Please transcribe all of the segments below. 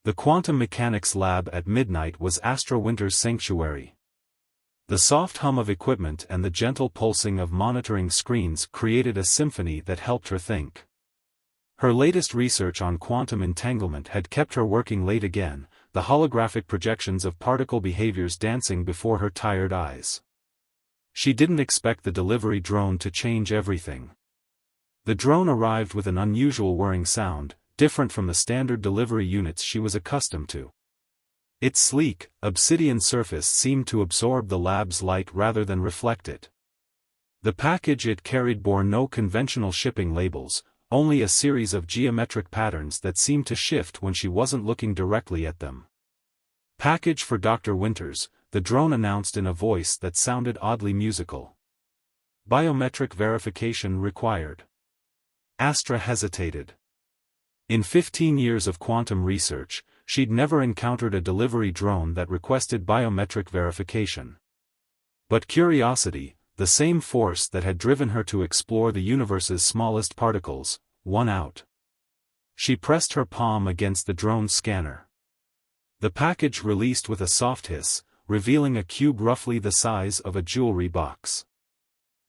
The quantum mechanics lab at midnight was Astra Winter's sanctuary. The soft hum of equipment and the gentle pulsing of monitoring screens created a symphony that helped her think. Her latest research on quantum entanglement had kept her working late again, the holographic projections of particle behaviors dancing before her tired eyes. She didn't expect the delivery drone to change everything. The drone arrived with an unusual whirring sound, different from the standard delivery units she was accustomed to. Its sleek, obsidian surface seemed to absorb the lab's light rather than reflect it. The package it carried bore no conventional shipping labels, only a series of geometric patterns that seemed to shift when she wasn't looking directly at them. "Package for Dr. Winters," the drone announced in a voice that sounded oddly musical. "Biometric verification required." Astra hesitated. In 15 years of quantum research, she'd never encountered a delivery drone that requested biometric verification. But curiosity, the same force that had driven her to explore the universe's smallest particles, won out. She pressed her palm against the drone's scanner. The package released with a soft hiss, revealing a cube roughly the size of a jewelry box.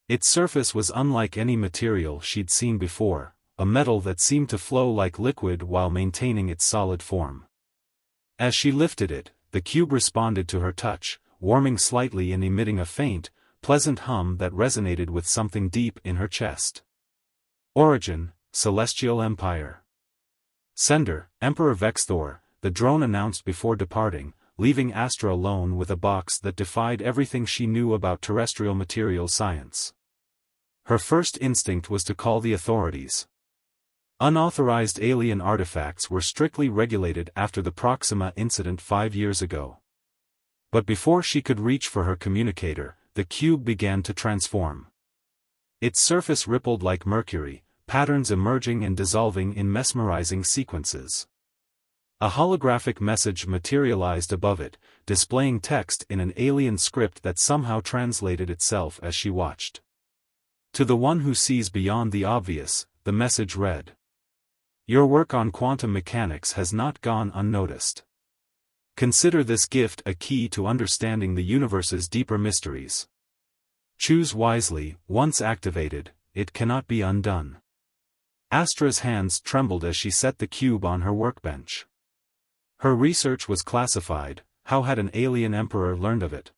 Its surface was unlike any material she'd seen before, a metal that seemed to flow like liquid while maintaining its solid form. As she lifted it, the cube responded to her touch, warming slightly and emitting a faint, pleasant hum that resonated with something deep in her chest. "Origin, Celestial Empire. Sender, Emperor Vexthor," the drone announced before departing, leaving Astra alone with a box that defied everything she knew about terrestrial material science. Her first instinct was to call the authorities. Unauthorized alien artifacts were strictly regulated after the Proxima incident 5 years ago. But before she could reach for her communicator, the cube began to transform. Its surface rippled like mercury, patterns emerging and dissolving in mesmerizing sequences. A holographic message materialized above it, displaying text in an alien script that somehow translated itself as she watched. "To the one who sees beyond the obvious," the message read. "Your work on quantum mechanics has not gone unnoticed. Consider this gift a key to understanding the universe's deeper mysteries. Choose wisely, once activated, it cannot be undone." Astra's hands trembled as she set the cube on her workbench. Her research was classified. How had an alien emperor learned of it?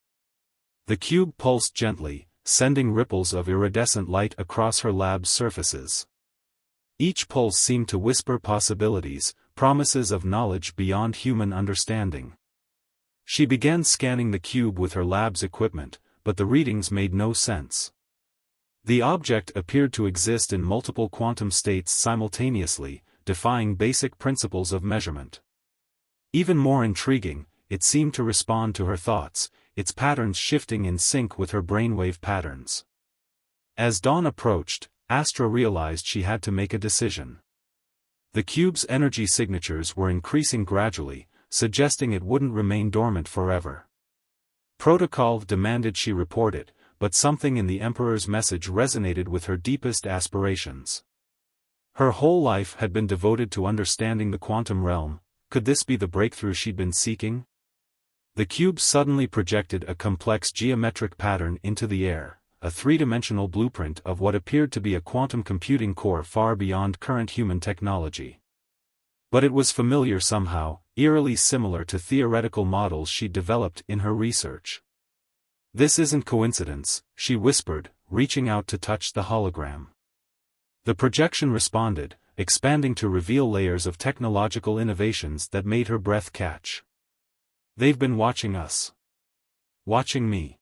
The cube pulsed gently, sending ripples of iridescent light across her lab's surfaces. Each pulse seemed to whisper possibilities, promises of knowledge beyond human understanding. She began scanning the cube with her lab's equipment, but the readings made no sense. The object appeared to exist in multiple quantum states simultaneously, defying basic principles of measurement. Even more intriguing, it seemed to respond to her thoughts, its patterns shifting in sync with her brainwave patterns. As dawn approached, Astra realized she had to make a decision. The cube's energy signatures were increasing gradually, suggesting it wouldn't remain dormant forever. Protocol demanded she report it, but something in the Emperor's message resonated with her deepest aspirations. Her whole life had been devoted to understanding the quantum realm. Could this be the breakthrough she'd been seeking? The cube suddenly projected a complex geometric pattern into the air, a three-dimensional blueprint of what appeared to be a quantum computing core far beyond current human technology. But it was familiar somehow, eerily similar to theoretical models she'd developed in her research. "This isn't coincidence," she whispered, reaching out to touch the hologram. The projection responded, expanding to reveal layers of technological innovations that made her breath catch. "They've been watching us. Watching me."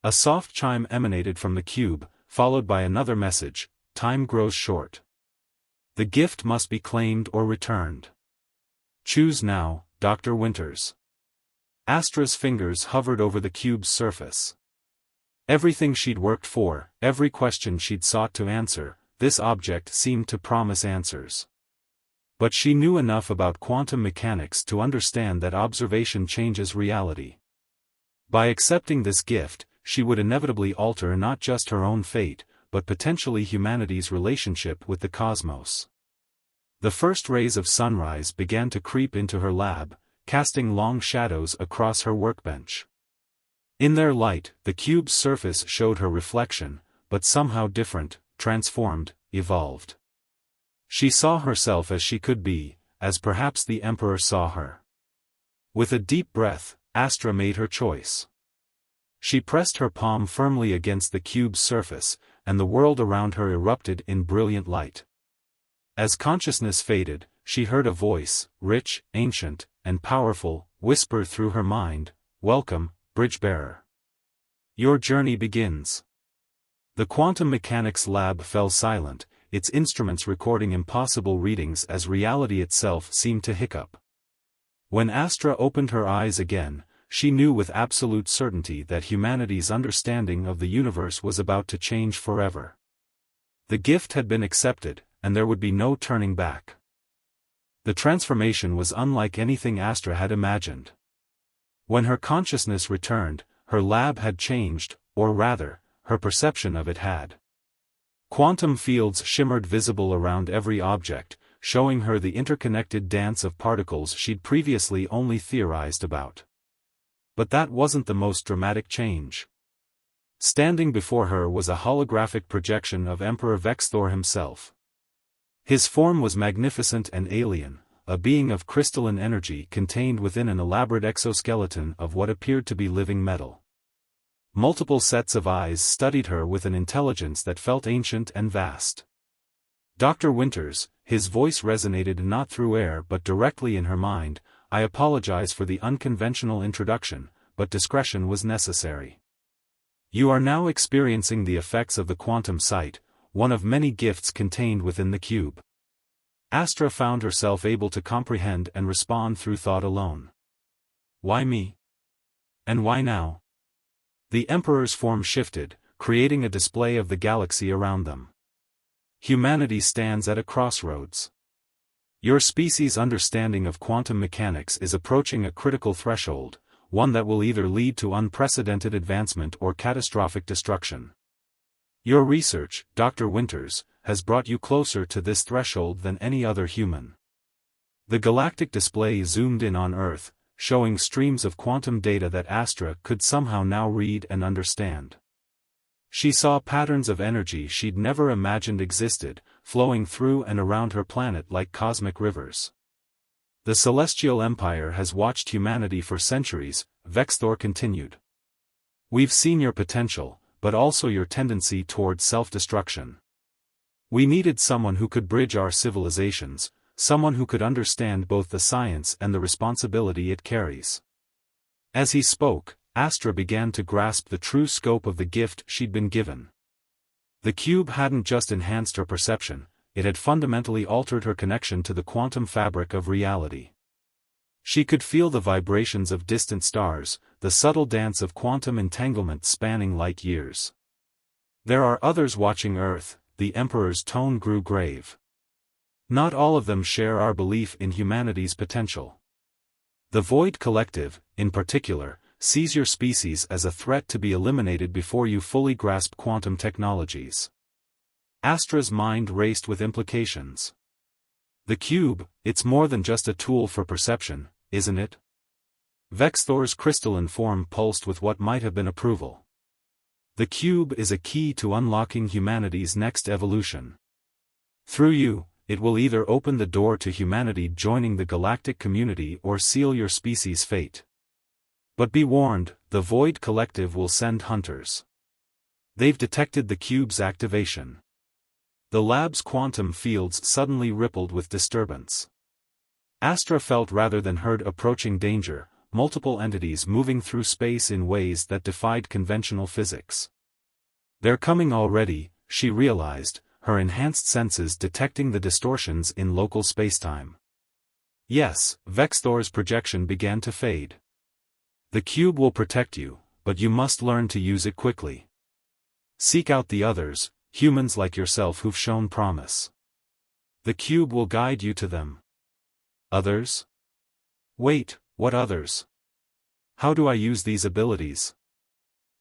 A soft chime emanated from the cube, followed by another message: "Time grows short. The gift must be claimed or returned. Choose now, Dr. Winters." Astra's fingers hovered over the cube's surface. Everything she'd worked for, every question she'd sought to answer, this object seemed to promise answers. But she knew enough about quantum mechanics to understand that observation changes reality. By accepting this gift, she would inevitably alter not just her own fate, but potentially humanity's relationship with the cosmos. The first rays of sunrise began to creep into her lab, casting long shadows across her workbench. In their light, the cube's surface showed her reflection, but somehow different, transformed, evolved. She saw herself as she could be, as perhaps the Emperor saw her. With a deep breath, Astra made her choice. She pressed her palm firmly against the cube's surface, and the world around her erupted in brilliant light. As consciousness faded, she heard a voice, rich, ancient, and powerful, whisper through her mind, "Welcome, Bridge-bearer. Your journey begins." The quantum mechanics lab fell silent, its instruments recording impossible readings as reality itself seemed to hiccup. When Astra opened her eyes again, she knew with absolute certainty that humanity's understanding of the universe was about to change forever. The gift had been accepted, and there would be no turning back. The transformation was unlike anything Astra had imagined. When her consciousness returned, her lab had changed, or rather, her perception of it had. Quantum fields shimmered visible around every object, showing her the interconnected dance of particles she'd previously only theorized about. But that wasn't the most dramatic change. Standing before her was a holographic projection of Emperor Vexthor himself. His form was magnificent and alien, a being of crystalline energy contained within an elaborate exoskeleton of what appeared to be living metal. Multiple sets of eyes studied her with an intelligence that felt ancient and vast. "Dr. Winters," his voice resonated not through air but directly in her mind, "I apologize for the unconventional introduction, but discretion was necessary. You are now experiencing the effects of the quantum sight, one of many gifts contained within the cube." Astra found herself able to comprehend and respond through thought alone. Why me? And why now? The Emperor's form shifted, creating a display of the galaxy around them. Humanity stands at a crossroads. Your species' understanding of quantum mechanics is approaching a critical threshold, one that will either lead to unprecedented advancement or catastrophic destruction. Your research, Dr. Winters, has brought you closer to this threshold than any other human. The galactic display zoomed in on Earth, showing streams of quantum data that Astra could somehow now read and understand. She saw patterns of energy she'd never imagined existed, flowing through and around her planet like cosmic rivers. "The Celestial Empire has watched humanity for centuries," Vexthor continued. "We've seen your potential, but also your tendency towards self-destruction. We needed someone who could bridge our civilizations, someone who could understand both the science and the responsibility it carries." As he spoke, Astra began to grasp the true scope of the gift she'd been given. The cube hadn't just enhanced her perception, it had fundamentally altered her connection to the quantum fabric of reality. She could feel the vibrations of distant stars, the subtle dance of quantum entanglement spanning light years. "There are others watching Earth," the Emperor's tone grew grave. "Not all of them share our belief in humanity's potential. The Void Collective, in particular, sees your species as a threat to be eliminated before you fully grasp quantum technologies." Astra's mind raced with implications. "The cube, it's more than just a tool for perception, isn't it?" Vexthor's crystalline form pulsed with what might have been approval. "The cube is a key to unlocking humanity's next evolution. Through you, it will either open the door to humanity joining the galactic community or seal your species' fate. But be warned, the Void Collective will send hunters. They've detected the cube's activation." The lab's quantum fields suddenly rippled with disturbance. Astra felt rather than heard approaching danger, multiple entities moving through space in ways that defied conventional physics. "They're coming already," she realized, her enhanced senses detecting the distortions in local spacetime. "Yes," Vexthor's projection began to fade. "The cube will protect you, but you must learn to use it quickly. Seek out the others, humans like yourself who've shown promise. The cube will guide you to them." "Others? Wait, what others? How do I use these abilities?"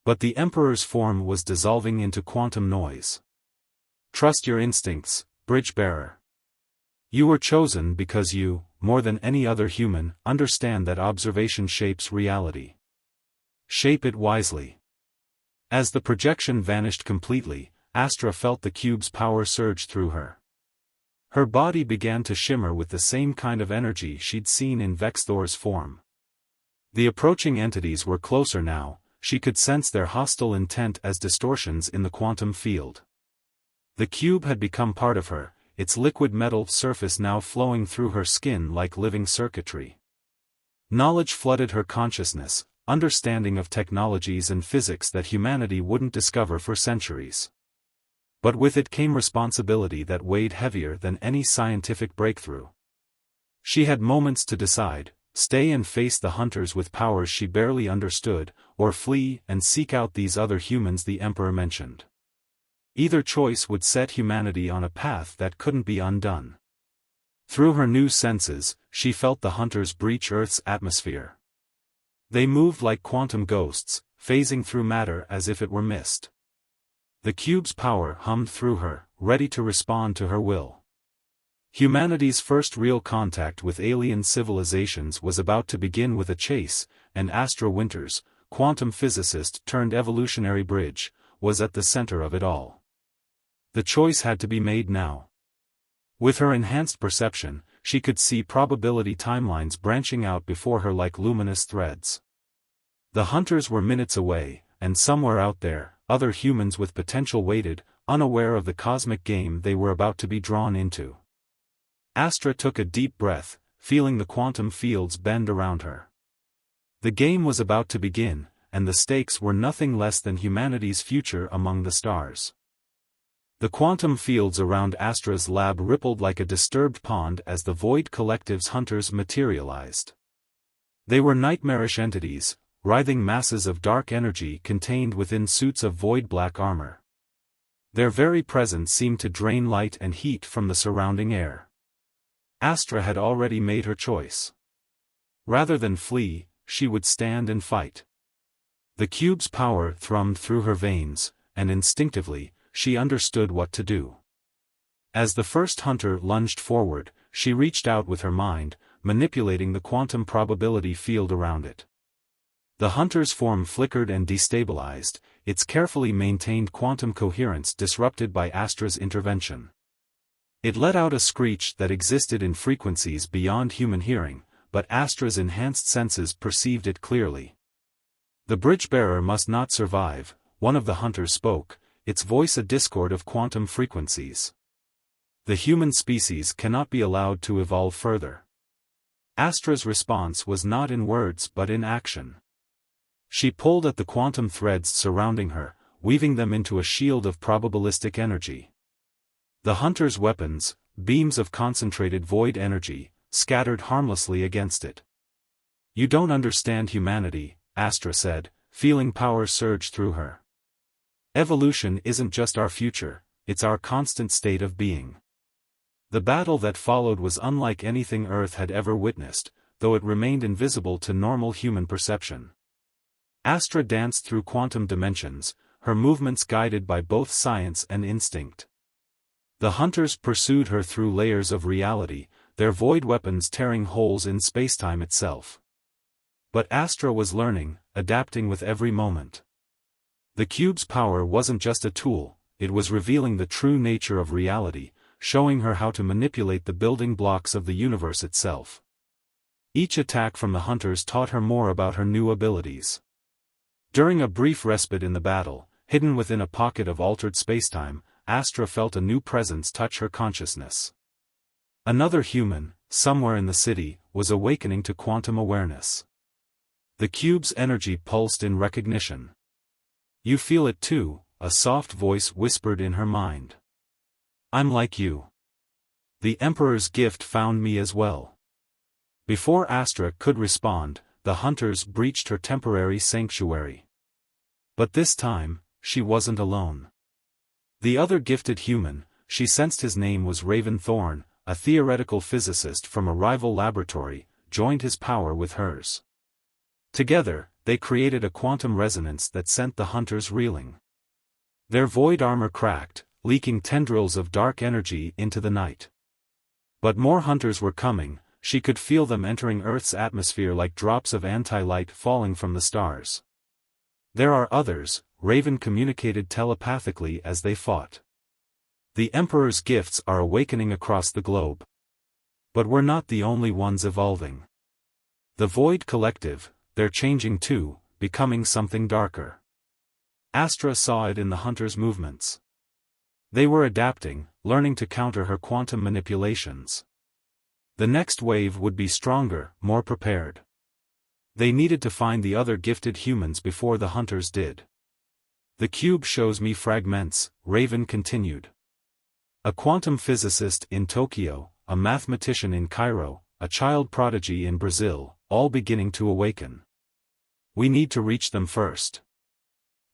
But the Emperor's form was dissolving into quantum noise. "Trust your instincts, Bridge-bearer. You were chosen because you, more than any other human, understand that observation shapes reality. Shape it wisely. As the projection vanished completely, Astra felt the cube's power surge through her. Her body began to shimmer with the same kind of energy she'd seen in Vexthor's form. The approaching entities were closer now. She could sense their hostile intent as distortions in the quantum field. The cube had become part of her, its liquid metal surface now flowing through her skin like living circuitry. Knowledge flooded her consciousness, understanding of technologies and physics that humanity wouldn't discover for centuries. But with it came responsibility that weighed heavier than any scientific breakthrough. She had moments to decide: stay and face the hunters with powers she barely understood, or flee and seek out these other humans the Emperor mentioned. Either choice would set humanity on a path that couldn't be undone. Through her new senses, she felt the hunters breach Earth's atmosphere. They moved like quantum ghosts, phasing through matter as if it were mist. The cube's power hummed through her, ready to respond to her will. Humanity's first real contact with alien civilizations was about to begin with a chase, and Astra Winters, quantum physicist turned evolutionary bridge, was at the center of it all. The choice had to be made now. With her enhanced perception, she could see probability timelines branching out before her like luminous threads. The hunters were minutes away, and somewhere out there, other humans with potential waited, unaware of the cosmic game they were about to be drawn into. Astra took a deep breath, feeling the quantum fields bend around her. The game was about to begin, and the stakes were nothing less than humanity's future among the stars. The quantum fields around Astra's lab rippled like a disturbed pond as the Void Collective's hunters materialized. They were nightmarish entities, writhing masses of dark energy contained within suits of void-black armor. Their very presence seemed to drain light and heat from the surrounding air. Astra had already made her choice. Rather than flee, she would stand and fight. The cube's power thrummed through her veins, and instinctively, she understood what to do. As the first hunter lunged forward, she reached out with her mind, manipulating the quantum probability field around it. The hunter's form flickered and destabilized, its carefully maintained quantum coherence disrupted by Astra's intervention. It let out a screech that existed in frequencies beyond human hearing, but Astra's enhanced senses perceived it clearly. The bridge-bearer must not survive, one of the hunters spoke, its voice a discord of quantum frequencies. The human species cannot be allowed to evolve further. Astra's response was not in words but in action. She pulled at the quantum threads surrounding her, weaving them into a shield of probabilistic energy. The hunter's weapons, beams of concentrated void energy, scattered harmlessly against it. "You don't understand humanity," Astra said, feeling power surge through her. "Evolution isn't just our future, it's our constant state of being." The battle that followed was unlike anything Earth had ever witnessed, though it remained invisible to normal human perception. Astra danced through quantum dimensions, her movements guided by both science and instinct. The hunters pursued her through layers of reality, their void weapons tearing holes in spacetime itself. But Astra was learning, adapting with every moment. The cube's power wasn't just a tool, it was revealing the true nature of reality, showing her how to manipulate the building blocks of the universe itself. Each attack from the hunters taught her more about her new abilities. During a brief respite in the battle, hidden within a pocket of altered spacetime, Astra felt a new presence touch her consciousness. Another human, somewhere in the city, was awakening to quantum awareness. The cube's energy pulsed in recognition. "You feel it too," a soft voice whispered in her mind. "I'm like you. The Emperor's gift found me as well." Before Astra could respond, the hunters breached her temporary sanctuary. But this time, she wasn't alone. The other gifted human, she sensed his name was Raven Thorn, a theoretical physicist from a rival laboratory, joined his power with hers. Together, they created a quantum resonance that sent the hunters reeling. Their void armor cracked, leaking tendrils of dark energy into the night. But more hunters were coming. She could feel them entering Earth's atmosphere like drops of anti-light falling from the stars. There are others, Raven communicated telepathically as they fought. The Emperor's gifts are awakening across the globe. But we're not the only ones evolving. The Void Collective, they're changing too, becoming something darker. Astra saw it in the hunters' movements. They were adapting, learning to counter her quantum manipulations. The next wave would be stronger, more prepared. They needed to find the other gifted humans before the hunters did. The cube shows me fragments, Raven continued. A quantum physicist in Tokyo, a mathematician in Cairo, a child prodigy in Brazil, all beginning to awaken. We need to reach them first.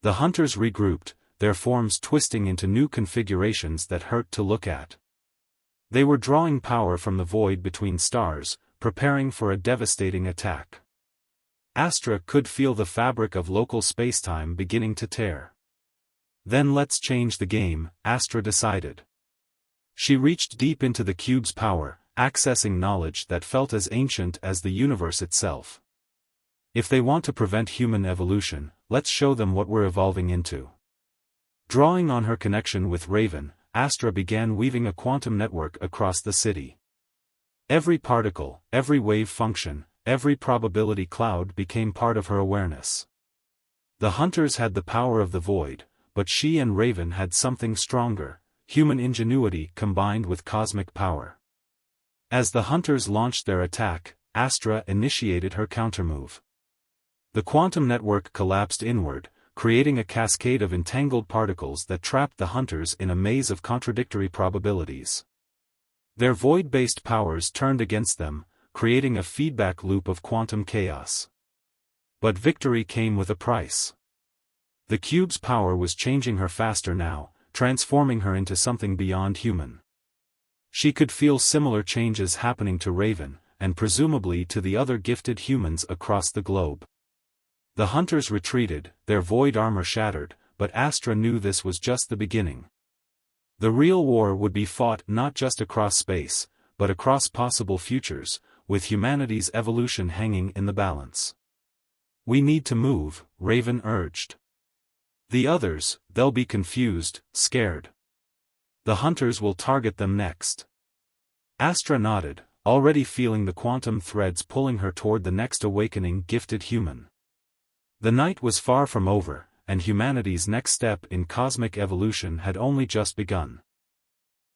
The hunters regrouped, their forms twisting into new configurations that hurt to look at. They were drawing power from the void between stars, preparing for a devastating attack. Astra could feel the fabric of local spacetime beginning to tear. Then let's change the game, Astra decided. She reached deep into the cube's power, accessing knowledge that felt as ancient as the universe itself. If they want to prevent human evolution, let's show them what we're evolving into. Drawing on her connection with Raven, Astra began weaving a quantum network across the city. Every particle, every wave function, every probability cloud became part of her awareness. The hunters had the power of the void, but she and Raven had something stronger, human ingenuity combined with cosmic power. As the hunters launched their attack, Astra initiated her countermove. The quantum network collapsed inward, creating a cascade of entangled particles that trapped the hunters in a maze of contradictory probabilities. Their void-based powers turned against them, creating a feedback loop of quantum chaos. But victory came with a price. The cube's power was changing her faster now, transforming her into something beyond human. She could feel similar changes happening to Raven, and presumably to the other gifted humans across the globe. The hunters retreated, their void armor shattered, but Astra knew this was just the beginning. The real war would be fought not just across space, but across possible futures, with humanity's evolution hanging in the balance. We need to move, Raven urged. The others, they'll be confused, scared. The hunters will target them next. Astra nodded, already feeling the quantum threads pulling her toward the next awakening gifted human. The night was far from over, and humanity's next step in cosmic evolution had only just begun.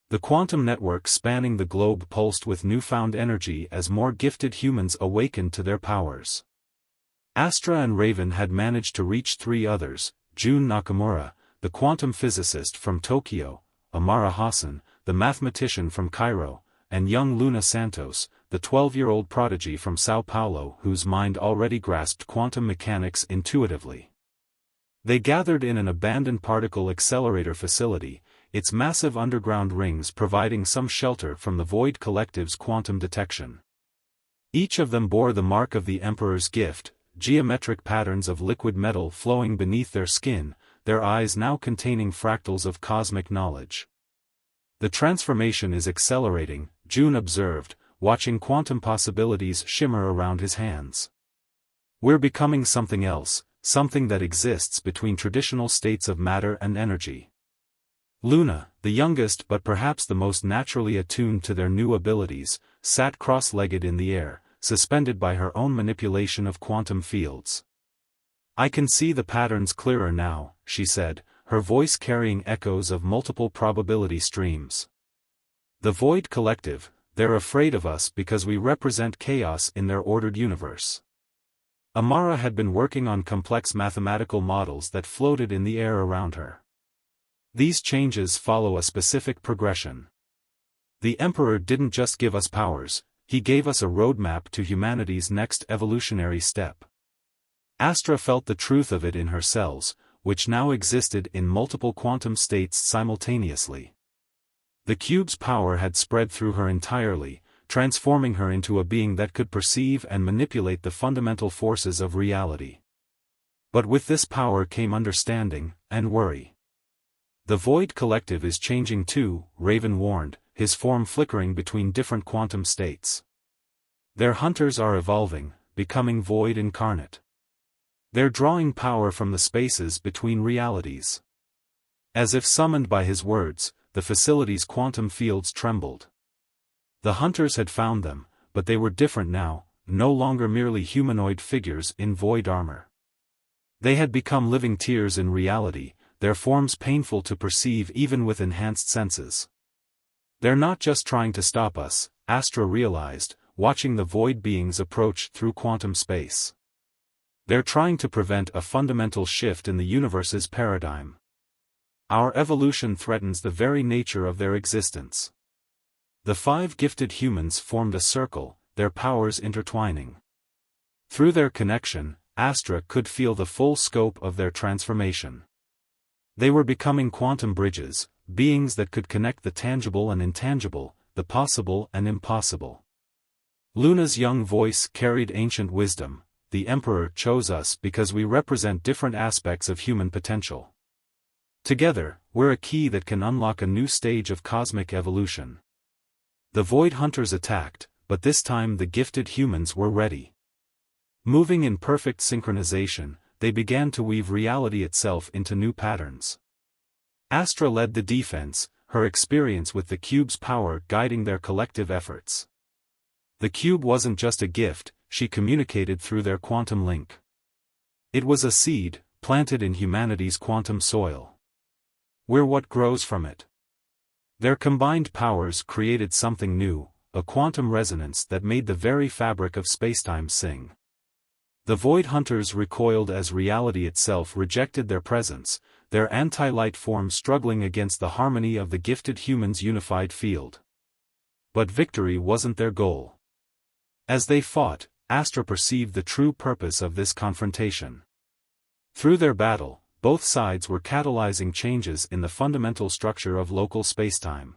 The quantum network spanning the globe pulsed with newfound energy as more gifted humans awakened to their powers. Astra and Raven had managed to reach three others: Jun Nakamura, the quantum physicist from Tokyo, Amara Hassan, the mathematician from Cairo, and young Luna Santos, the 12-year-old prodigy from Sao Paulo whose mind already grasped quantum mechanics intuitively. They gathered in an abandoned particle accelerator facility, its massive underground rings providing some shelter from the Void Collective's quantum detection. Each of them bore the mark of the Emperor's gift, geometric patterns of liquid metal flowing beneath their skin, their eyes now containing fractals of cosmic knowledge. The transformation is accelerating, June observed, watching quantum possibilities shimmer around his hands. We're becoming something else, something that exists between traditional states of matter and energy. Luna, the youngest but perhaps the most naturally attuned to their new abilities, sat cross-legged in the air, suspended by her own manipulation of quantum fields. I can see the patterns clearer now, she said, her voice carrying echoes of multiple probability streams. The Void Collective, they're afraid of us because we represent chaos in their ordered universe. Amara had been working on complex mathematical models that floated in the air around her. These changes follow a specific progression. The Emperor didn't just give us powers, he gave us a roadmap to humanity's next evolutionary step. Astra felt the truth of it in her cells, which now existed in multiple quantum states simultaneously. The cube's power had spread through her entirely, transforming her into a being that could perceive and manipulate the fundamental forces of reality. But with this power came understanding, and worry. The Void Collective is changing too, Raven warned, his form flickering between different quantum states. Their hunters are evolving, becoming void incarnate. They're drawing power from the spaces between realities. As if summoned by his words, the facility's quantum fields trembled. The hunters had found them, but they were different now, no longer merely humanoid figures in void armor. They had become living tears in reality, their forms painful to perceive even with enhanced senses. They're not just trying to stop us, Astra realized, watching the void beings approach through quantum space. They're trying to prevent a fundamental shift in the universe's paradigm. Our evolution threatens the very nature of their existence. The 5 gifted humans formed a circle, their powers intertwining. Through their connection, Astra could feel the full scope of their transformation. They were becoming quantum bridges, beings that could connect the tangible and intangible, the possible and impossible. Luna's young voice carried ancient wisdom. The Emperor chose us because we represent different aspects of human potential. Together, we're a key that can unlock a new stage of cosmic evolution. The Void Hunters attacked, but this time the gifted humans were ready. Moving in perfect synchronization, they began to weave reality itself into new patterns. Astra led the defense, her experience with the cube's power guiding their collective efforts. The cube wasn't just a gift, she communicated through their quantum link. It was a seed, planted in humanity's quantum soil. We're what grows from it. Their combined powers created something new, a quantum resonance that made the very fabric of spacetime sing. The Void Hunters recoiled as reality itself rejected their presence, their anti-light form struggling against the harmony of the gifted humans' unified field. But victory wasn't their goal. As they fought, Astra perceived the true purpose of this confrontation. Through their battle, both sides were catalyzing changes in the fundamental structure of local spacetime.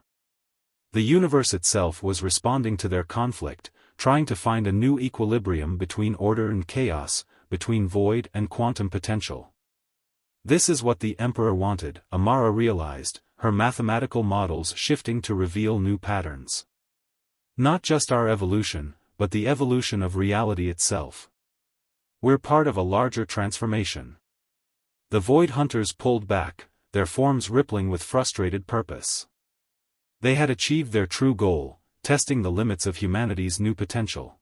The universe itself was responding to their conflict, trying to find a new equilibrium between order and chaos, between void and quantum potential. This is what the Emperor wanted, Amara realized, her mathematical models shifting to reveal new patterns. Not just our evolution, but the evolution of reality itself. We're part of a larger transformation. The Void Hunters pulled back, their forms rippling with frustrated purpose. They had achieved their true goal, testing the limits of humanity's new potential.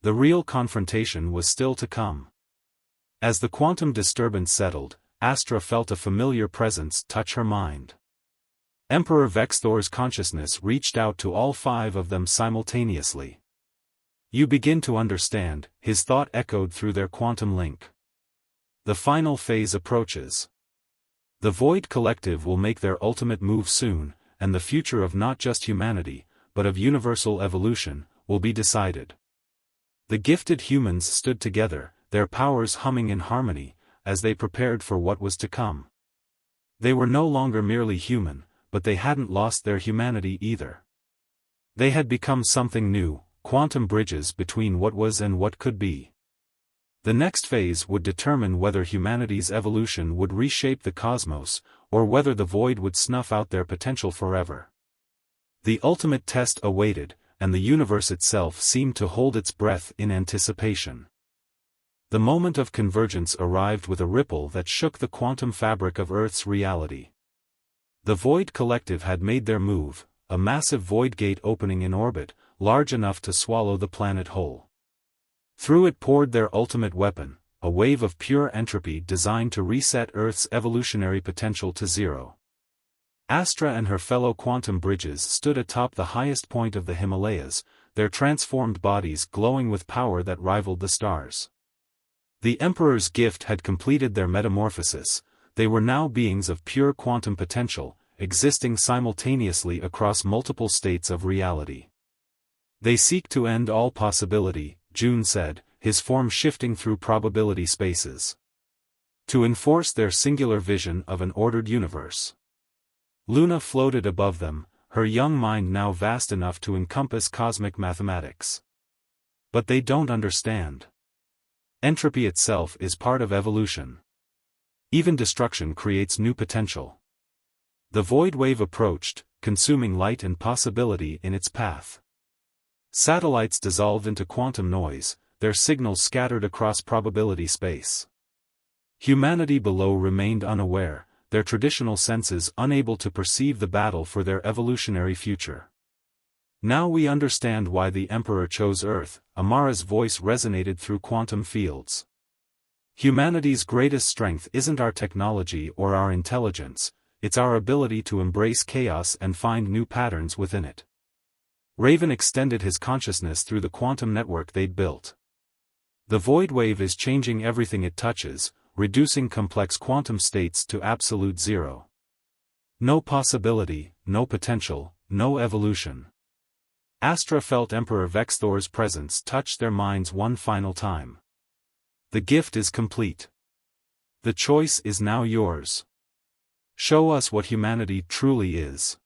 The real confrontation was still to come. As the quantum disturbance settled, Astra felt a familiar presence touch her mind. Emperor Vexthor's consciousness reached out to all 5 of them simultaneously. You begin to understand, his thought echoed through their quantum link. The final phase approaches. The Void Collective will make their ultimate move soon, and the future of not just humanity, but of universal evolution, will be decided. The gifted humans stood together, their powers humming in harmony, as they prepared for what was to come. They were no longer merely human, but they hadn't lost their humanity either. They had become something new, quantum bridges between what was and what could be. The next phase would determine whether humanity's evolution would reshape the cosmos, or whether the void would snuff out their potential forever. The ultimate test awaited, and the universe itself seemed to hold its breath in anticipation. The moment of convergence arrived with a ripple that shook the quantum fabric of Earth's reality. The Void Collective had made their move, a massive void gate opening in orbit, large enough to swallow the planet whole. Through it poured their ultimate weapon, a wave of pure entropy designed to reset Earth's evolutionary potential to zero. Astra and her fellow quantum bridges stood atop the highest point of the Himalayas, their transformed bodies glowing with power that rivaled the stars. The Emperor's gift had completed their metamorphosis, they were now beings of pure quantum potential, existing simultaneously across multiple states of reality. They seek to end all possibility, June said, his form shifting through probability spaces. To enforce their singular vision of an ordered universe. Luna floated above them, her young mind now vast enough to encompass cosmic mathematics. But they don't understand. Entropy itself is part of evolution. Even destruction creates new potential. The void wave approached, consuming light and possibility in its path. Satellites dissolved into quantum noise, their signals scattered across probability space. Humanity below remained unaware, their traditional senses unable to perceive the battle for their evolutionary future. Now we understand why the Emperor chose Earth, Amara's voice resonated through quantum fields. Humanity's greatest strength isn't our technology or our intelligence, it's our ability to embrace chaos and find new patterns within it. Raven extended his consciousness through the quantum network they'd built. The void wave is changing everything it touches, reducing complex quantum states to absolute zero. No possibility, no potential, no evolution. Astra felt Emperor Vexthor's presence touch their minds one final time. The gift is complete. The choice is now yours. Show us what humanity truly is.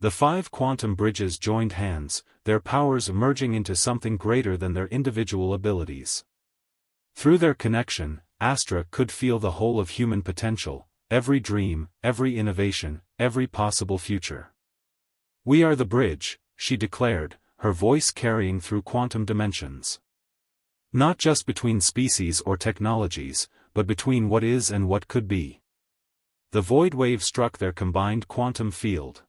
The 5 quantum bridges joined hands, their powers merging into something greater than their individual abilities. Through their connection, Astra could feel the whole of human potential, every dream, every innovation, every possible future. We are the bridge, she declared, her voice carrying through quantum dimensions. Not just between species or technologies, but between what is and what could be. The void wave struck their combined quantum field.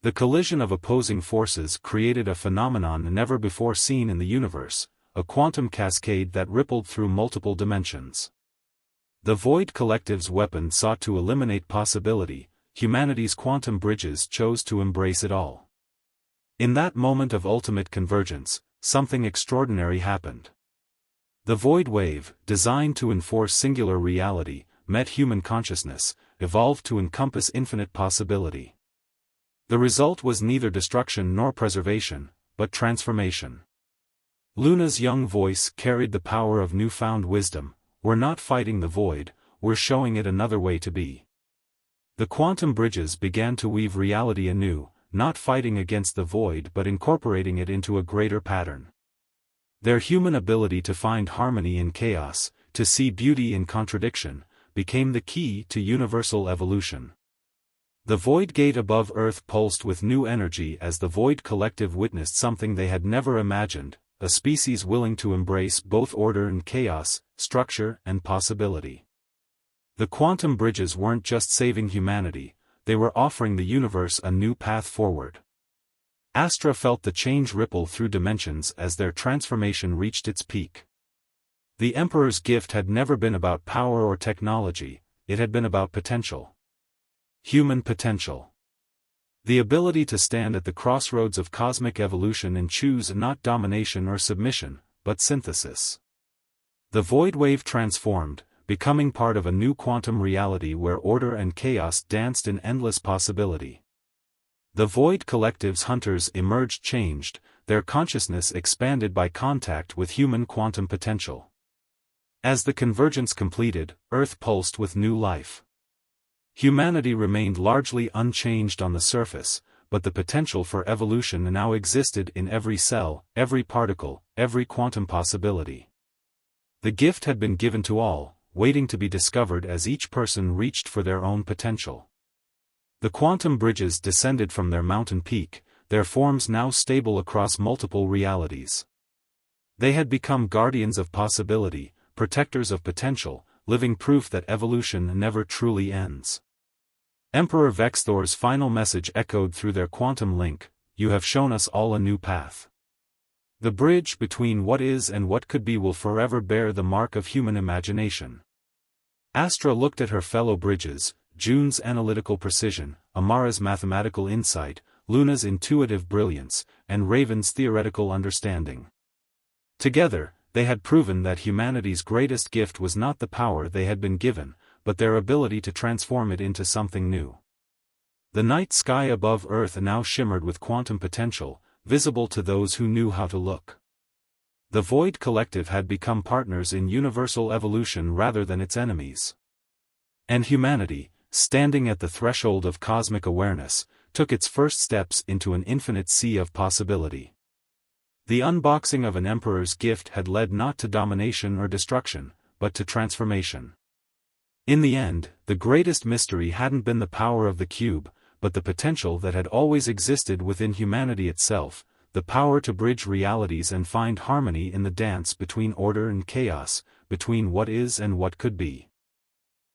The collision of opposing forces created a phenomenon never before seen in the universe, a quantum cascade that rippled through multiple dimensions. The Void Collective's weapon sought to eliminate possibility, humanity's quantum bridges chose to embrace it all. In that moment of ultimate convergence, something extraordinary happened. The void wave, designed to enforce singular reality, met human consciousness, evolved to encompass infinite possibility. The result was neither destruction nor preservation, but transformation. Luna's young voice carried the power of newfound wisdom. We're not fighting the void, we're showing it another way to be. The quantum bridges began to weave reality anew, not fighting against the void but incorporating it into a greater pattern. Their human ability to find harmony in chaos, to see beauty in contradiction, became the key to universal evolution. The void gate above Earth pulsed with new energy as the Void Collective witnessed something they had never imagined, a species willing to embrace both order and chaos, structure and possibility. The quantum bridges weren't just saving humanity, they were offering the universe a new path forward. Astra felt the change ripple through dimensions as their transformation reached its peak. The Emperor's gift had never been about power or technology, it had been about potential. Human potential. The ability to stand at the crossroads of cosmic evolution and choose not domination or submission, but synthesis. The void wave transformed, becoming part of a new quantum reality where order and chaos danced in endless possibility. The Void Collective's hunters emerged changed, their consciousness expanded by contact with human quantum potential. As the convergence completed, Earth pulsed with new life. Humanity remained largely unchanged on the surface, but the potential for evolution now existed in every cell, every particle, every quantum possibility. The gift had been given to all, waiting to be discovered as each person reached for their own potential. The quantum bridges descended from their mountain peak, their forms now stable across multiple realities. They had become guardians of possibility, protectors of potential, living proof that evolution never truly ends. Emperor Vexthor's final message echoed through their quantum link, "You have shown us all a new path." The bridge between what is and what could be will forever bear the mark of human imagination. Astra looked at her fellow bridges, June's analytical precision, Amara's mathematical insight, Luna's intuitive brilliance, and Raven's theoretical understanding. Together, they had proven that humanity's greatest gift was not the power they had been given, but their ability to transform it into something new. The night sky above Earth now shimmered with quantum potential, visible to those who knew how to look. The Void Collective had become partners in universal evolution rather than its enemies. And humanity, standing at the threshold of cosmic awareness, took its first steps into an infinite sea of possibility. The unboxing of an emperor's gift had led not to domination or destruction, but to transformation. In the end, the greatest mystery hadn't been the power of the cube, but the potential that had always existed within humanity itself, the power to bridge realities and find harmony in the dance between order and chaos, between what is and what could be.